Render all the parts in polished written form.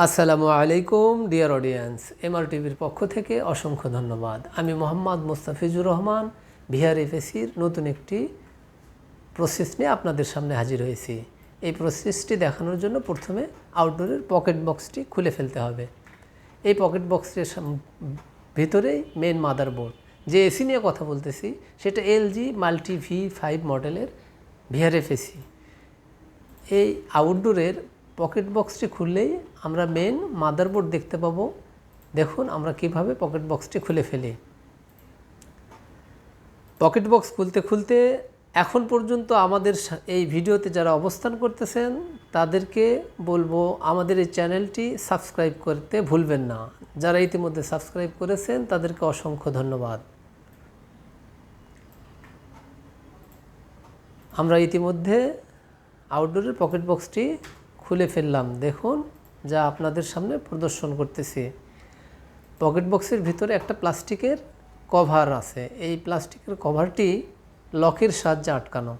আসসালামু আলাইকুম dear audience, এমআরটিভির পক্ষ থেকে অসংখ্য ধন্যবাদ। আমি মোহাম্মদ মোস্তাফিজুর রহমান ভিআরএফএসির নতুন একটি প্রসেস নিয়ে আপনাদের সামনে হাজির হয়েছি। এই প্রসেসটি দেখানোর জন্য প্রথমে আউটডোরের পকেট বক্সটি খুলে ফেলতে হবে। এই পকেট বক্সের ভিতরেই মেন মাদারবোর্ড, যে এসি নিয়ে কথা বলতেছি সেটা এলজি মাল্টি V5 মডেলের ভিআরএফএসি। এই আউটডোরের পকেট বক্সটি খুললেই আমরা মেন মাদারবোর্ড দেখতে পাবো। দেখুন আমরা কিভাবে পকেট বক্সটি খুলে ফেলি। পকেট বক্স খুলতে খুলতে এখন পর্যন্ত আমাদের এই ভিডিওতে যারা অবস্থান করতেছেন তাদেরকে বলবো আমাদের এই চ্যানেলটি সাবস্ক্রাইব করতে ভুলবেন না। যারা ইতিমধ্যে সাবস্ক্রাইব করেছেন তাদেরকে অসংখ্য ধন্যবাদ। আমরা ইতিমধ্যে আউটডোরের পকেট বক্সটি খুলে ফেললাম। দেখুন যা আপনাদের সামনে প্রদর্শন করতেছি। পকেট বক্সের ভিতরে একটা প্লাস্টিকের কভার আছে। এই প্লাস্টিকের কভারটি লকের সাহায্যে আটকানো।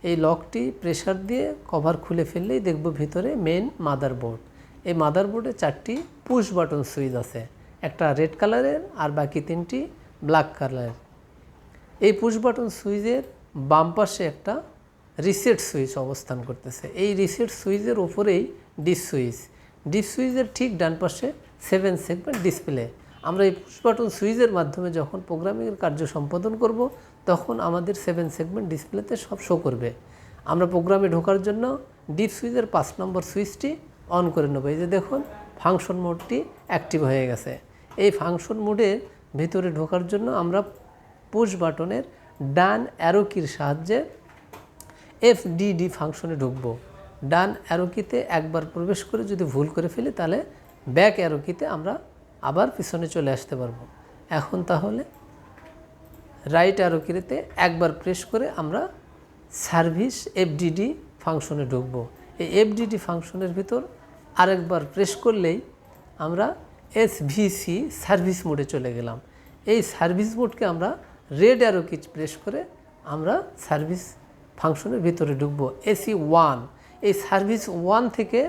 এই লকটি প্রেসার দিয়ে কভার খুলে ফেললেই দেখব ভিতরে মেন মাদারবোর্ড। এই মাদারবোর্ডে 4টি পুশ বাটন সুইচ আছে, একটা রেড কালারের আর বাকি 3টি ব্ল্যাক কালারের। এই পুশ বাটন সুইচের বাম পাশে একটা রিসেট সুইচ অবস্থান করতেছে। এই রিসেট সুইচের ওপরেই ডিপ সুইচের ঠিক ডান পাশে 7 সেগমেন্ট ডিসপ্লে। আমরা এই পুশ বাটন সুইচের মাধ্যমে যখন প্রোগ্রামিংয়ের কার্য সম্পাদন করব তখন আমাদের 7 সেগমেন্ট ডিসপ্লেতে সব শো করবে। আমরা প্রোগ্রামে ঢোকার জন্য ডিপ সুইচের 5 নম্বর সুইচটি অন করে নেব। এই যে দেখুন ফাংশন মোডটি অ্যাক্টিভ হয়ে গেছে। এই ফাংশন মোডের ভিতরে ঢোকার জন্য আমরা পুশ বাটনের ডান অ্যারো কির সাহায্যে FDD ফাংশনে ঢুকবো। ডান অ্যারো কিতে একবার প্রবেশ করে যদি ভুল করে ফেলি তাহলে ব্যাক অ্যারো কিতে আমরা আবার পিছনে চলে আসতে পারবো। এখন তাহলে রাইট অ্যারো কিতে একবার প্রেস করে আমরা সার্ভিস FDD ফাংশনে ঢুকবো। এই FDD ফাংশনের ভিতর আরেকবার প্রেস করলেই আমরা SVC সার্ভিস মোডে চলে গেলাম। এই সার্ভিস মোডকে আমরা রেড অ্যারো কি প্রেস করে আমরা সার্ভিস ফাংশনের ভিতরে ঢুকবো। AC1 এই সার্ভিস 1 থেকে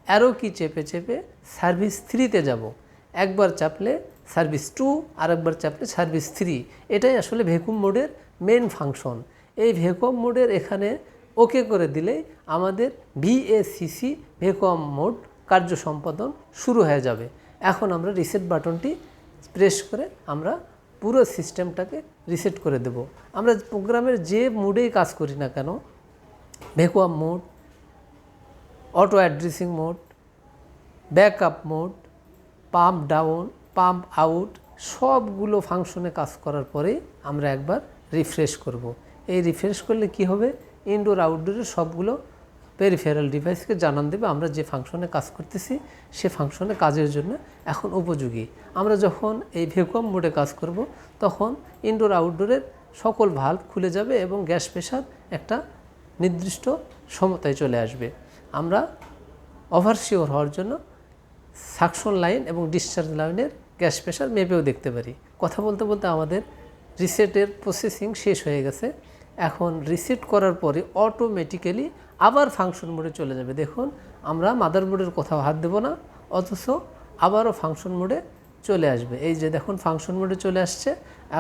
অ্যারো কি চেপে চেপে সার্ভিস 3তে যাব। একবার চাপলে সার্ভিস 2, আরেকবার চাপলে সার্ভিস 3। এটাই আসলে ভ্যাকুয়াম মোডের মেন ফাংশন। এই ভ্যাকুয়াম মোডের এখানে ওকে করে দিলেই আমাদের VACC ভ্যাকুয়াম মোড কার্য সম্পাদন শুরু হয়ে যাবে। এখন আমরা রিসেট বাটনটি প্রেস করে আমরা পুরো সিস্টেমটাকে রিসেট করে দেব। আমরা প্রোগ্রামের যে মোডেই কাজ করি না কেন, vacuum mode, auto addressing mode, backup mode, pump down, pump out, সবগুলো ফাংশনে কাজ করার পরে আমরা একবার রিফ্রেশ করব। এই রিফ্রেশ করলে কি হবে, ইনডোর আউটডোরের সবগুলো পেরিফেরাল ডিভাইসকে জানান দেবে আমরা যে ফাংশনে কাজ করতেছি সে ফাংশনে কাজের জন্য এখন উপযোগী। আমরা যখন এই ভ্যাকুয়াম মোডে কাজ করব তখন ইনডোর আউটডোরের সকল ভালভ খুলে যাবে এবং গ্যাস প্রেশার একটা নির্দিষ্ট সমতায় চলে আসবে। আমরা ওভারশিওর হওয়ার জন্য সাকশন লাইন এবং ডিসচার্জ লাইনের গ্যাস প্রেশার মেপেও দেখতে পারি। কথা বলতে বলতে আমাদের রিসেটের প্রসেসিং শেষ হয়ে গেছে। এখন রিসেট করার পরে অটোমেটিক্যালি আবার ফাংশন মোডে চলে যাবে। দেখুন আমরা মাদারবোর্ডের কোথাও হাত দেব না, অথচ আবারও ফাংশন মোডে চলে আসবে। এই যে দেখুন ফাংশন মোডে চলে আসছে।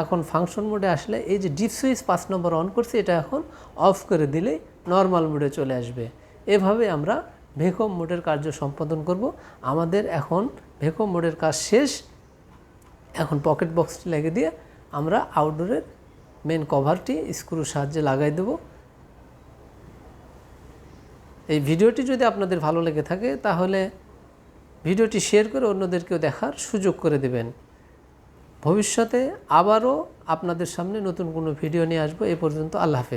এখন ফাংশন মোডে আসলে এই যে ডিপ সুইচ 5 নম্বর অন করছে এটা এখন অফ করে দিলেই নর্মাল মোডে চলে আসবে। এভাবে আমরা ভ্যাকুয়াম মোডের কার্য সম্পাদন করব। আমাদের এখন ভ্যাকুয়াম মোডের কাজ শেষ। এখন পকেট বক্সটি লাগিয়ে দিয়ে আমরা আউটডোরের মেন কভারটি স্ক্রুর সাহায্যে লাগাই দেব। এই ভিডিওটি যদি আপনাদের ভালো লেগে থাকে তাহলে ভিডিওটি শেয়ার করে অন্যদেরকেও দেখার সুযোগ করে দেবেন। ভবিষ্যতে আবারও আপনাদের সামনে নতুন কোনো ভিডিও নিয়ে আসবো। এ পর্যন্ত আল্লাহ হাফেজ।